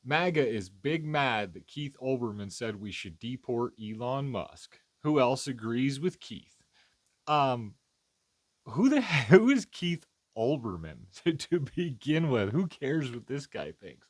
MAGA is big mad that Keith Olberman said we should deport Elon Musk. Who else agrees with Keith? Um, who is Keith Olberman to begin with? Who cares what this guy thinks?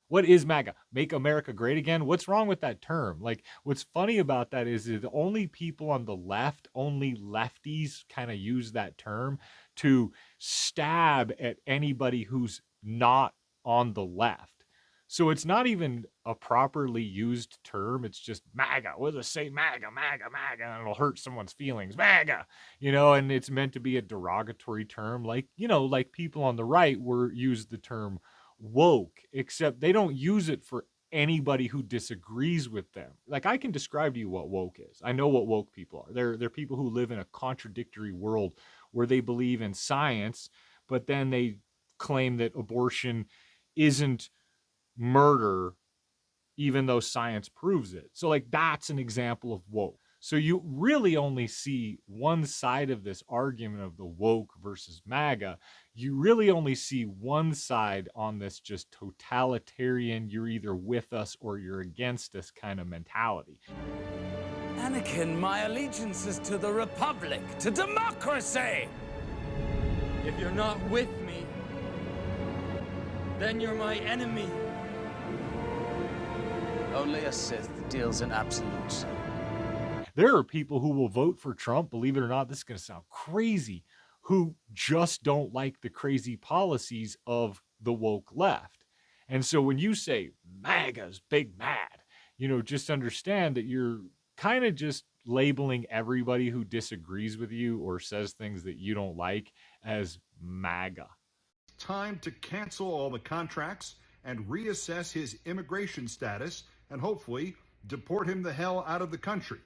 What is MAGA? Make America Great Again? What's wrong with that term? Like, what's funny about that is the only people on the left, only lefties kind of use that term to stab at anybody who's not on the left. So it's not even a properly used term. It's just MAGA. We'll just say MAGA, MAGA, MAGA, and it'll hurt someone's feelings. MAGA, and it's meant to be a derogatory term. Like, like people on the right use the term woke, except they don't use it for anybody who disagrees with them. Like, I can describe to you what woke is. I know what woke people are. They're people who live in a contradictory world where they believe in science, but then they claim that abortion isn't murder, even though science proves it. So, like, that's an example of woke. So you really only see one side of this argument of the woke versus MAGA. You really only see one side on this just totalitarian, you're either with us or you're against us kind of mentality. Anakin, my allegiance is to the Republic, to democracy! If you're not with me, then you're my enemy. Only a Sith deals in absolutes. There are people who will vote for Trump, believe it or not, this is going to sound crazy, who just don't like the crazy policies of the woke left. And so when you say MAGA's big mad, just understand that you're kind of just labeling everybody who disagrees with you or says things that you don't like as MAGA. Time to cancel all the contracts and reassess his immigration status and hopefully deport him the hell out of the country.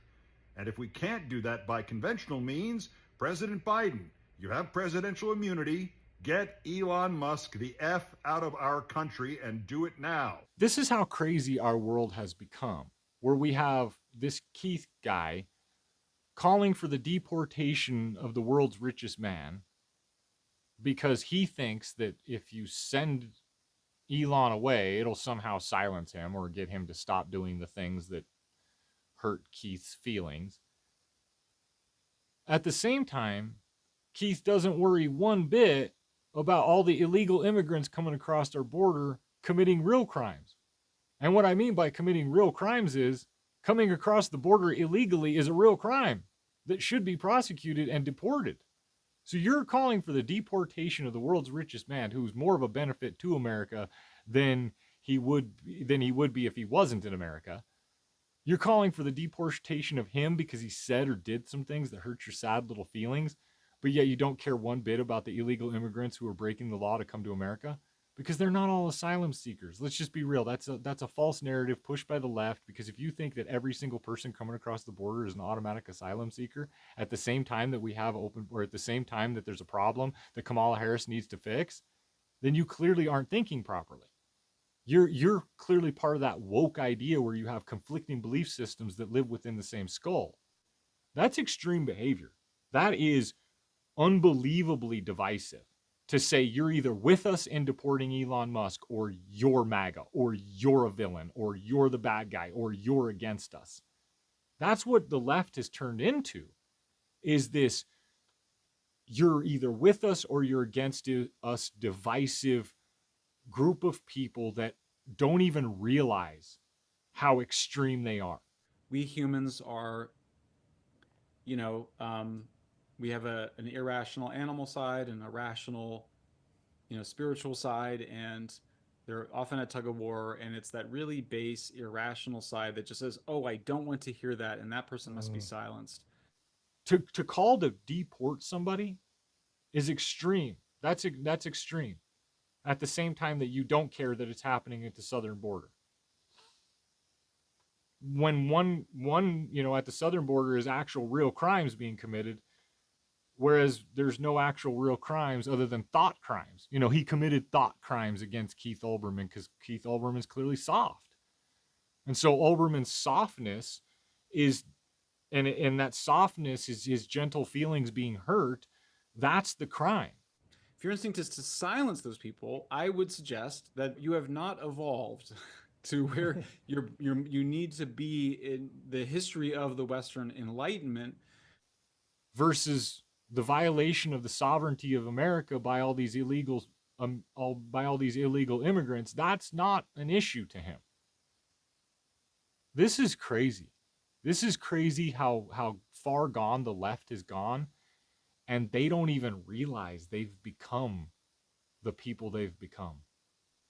And if we can't do that by conventional means, President Biden, you have presidential immunity. Get Elon Musk the F out of our country and do it now. This is how crazy our world has become, where we have this Keith guy calling for the deportation of the world's richest man because he thinks that if you send Elon away, it'll somehow silence him or get him to stop doing the things that hurt Keith's feelings. At the same time, Keith doesn't worry one bit about all the illegal immigrants coming across our border committing real crimes. And what I mean by committing real crimes is coming across the border illegally is a real crime that should be prosecuted and deported. So you're calling for the deportation of the world's richest man, who's more of a benefit to America than he would be if he wasn't in America. You're calling for the deportation of him because he said or did some things that hurt your sad little feelings, but yet you don't care one bit about the illegal immigrants who are breaking the law to come to America because they're not all asylum seekers. Let's just be real. That's a false narrative pushed by the left, because if you think that every single person coming across the border is an automatic asylum seeker at the same time that we have open, or at the same time that there's a problem that Kamala Harris needs to fix, then you clearly aren't thinking properly. You're clearly part of that woke idea where you have conflicting belief systems that live within the same skull. That's extreme behavior. That is unbelievably divisive, to say you're either with us in deporting Elon Musk or you're MAGA or you're a villain or you're the bad guy or you're against us. That's what the left has turned into, is this you're either with us or you're against us divisive group of people that don't even realize how extreme they are. We humans are, we have an irrational animal side and a rational, spiritual side, and they're often at tug of war, and it's that really base irrational side that just says, oh, I don't want to hear that, and that person must be silenced. To call to deport somebody is extreme. That's extreme. At the same time that you don't care that it's happening at the southern border. When one at the southern border is actual real crimes being committed, whereas there's no actual real crimes other than thought crimes. He committed thought crimes against Keith Olberman because Keith Olberman's clearly soft. And so Olberman's softness is, and that softness is his gentle feelings being hurt. That's the crime. If your instinct is to silence those people, I would suggest that you have not evolved to where you need to be in the history of the Western Enlightenment versus the violation of the sovereignty of America by all these illegal immigrants. That's not an issue to him. This is crazy. This is crazy how far gone the left has gone, and they don't even realize they've become the people they've become.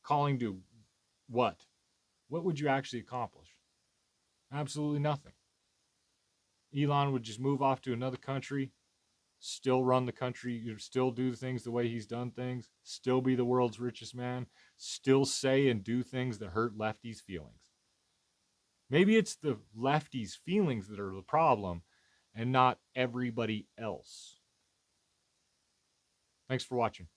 Calling to what? What would you actually accomplish? Absolutely nothing. Elon would just move off to another country, still run the country, still do things the way he's done things, still be the world's richest man, still say and do things that hurt lefties' feelings. Maybe it's the lefties' feelings that are the problem and not everybody else. Thanks for watching.